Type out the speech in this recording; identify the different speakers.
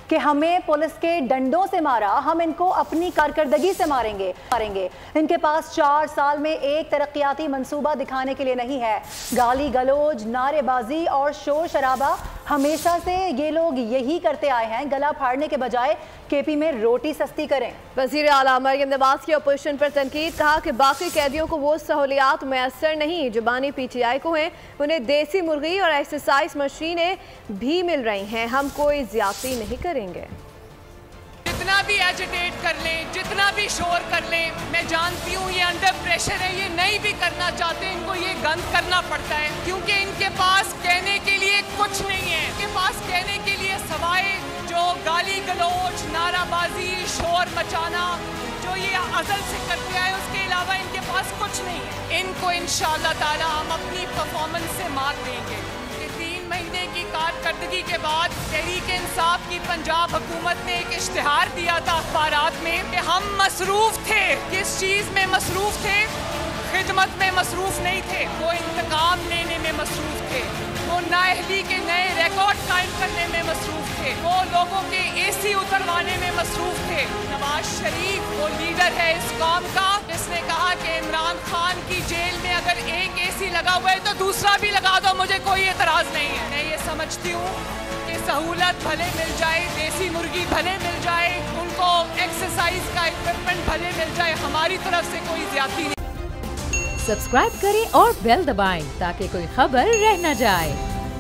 Speaker 1: کہ ہمیں پولیس کے ڈنڈوں سے مارا، ہم ان کو اپنی کارکردگی سے ماریں گے۔ ان کے پاس 4 سال میں ایک ترقیاتی منصوبہ دکھانے کے لیے نہیں ہے۔ گالی گلوج، نعرے بازی اور شور شرابہ ہمیشہ سے یہ لوگ یہی کرتے آئے ہیں۔ گلا پھاڑنے کے بجائے کے پی میں روٹی سستی کریں۔
Speaker 2: وزیر اعلیٰ مریم نواز کی اپوزیشن پر تنقید، کہا کہ باقی قیدیوں کو وہ سہولیات میسر نہیں جو بانی پی ٹی آئی کو ہیں، انہیں دیسی مرغی اور ایکسرسائز مشینیں بھی مل رہی ہیں، ہم کوئی زیادتی نہیں کریں گے۔
Speaker 3: جتنا بھی ایجیٹیٹ کر لیں، جتنا بھی شور کر لیں، میں جانتی ہوں یہ انڈر پریشر ہے، یہ نہیں بھی کرنا چاہتے، ان کو یہ گند کرنا پڑتا ہے کیونکہ ان کے پاس کہنے کے لیے کچھ نہیں ہے۔ ان کے پاس کہنے کے لیے سوائے جو گالی گلوچ، نعرہ بازی، شور مچانا جو یہ ازل سے کرتے آئے، اس کے علاوہ ان کے پاس کچھ نہیں ہے۔ ان کو انشاءاللہ تعالی ہم اپنی پرفارمنس سے مات دیں گے۔ 3 مہینے کی کارکردگی کے بعد تحریک انصاف کی پنجاب حکومت نے ایک اشتہار دیا تھا اخبارات میں کہ ہم مصروف تھے۔ کس چیز میں مصروف تھے؟ خدمت میں مصروف نہیں تھے، وہ انتقام لینے میں مصروف تھے، وہ نااہلی کے نئے ریکارڈ قائم کرنے میں مصروف تھے، وہ لوگوں کے اے سی اتروانے میں مصروف تھے۔ نواز شریف وہ لیڈر ہے اس قوم کا جس نے کہا کہ عمران خان کی جیل میں اگر ایک اے سی لگا ہوا ہے تو دوسرا بھی لگا دو، مجھے کوئی اعتراض نہیں ہے۔ میں یہ سمجھتی ہوں کہ سہولت بھلے مل جائے، دیسی مرغی بھلے مل جائے، ان کو ایکسرسائز کا اکوپمنٹ بھلے مل جائے، ہماری طرف سے کوئی زیادتی نہیں۔
Speaker 4: سبسکرائب کریں اور بیل دبائیں تاکہ کوئی خبر رہ نہ جائے۔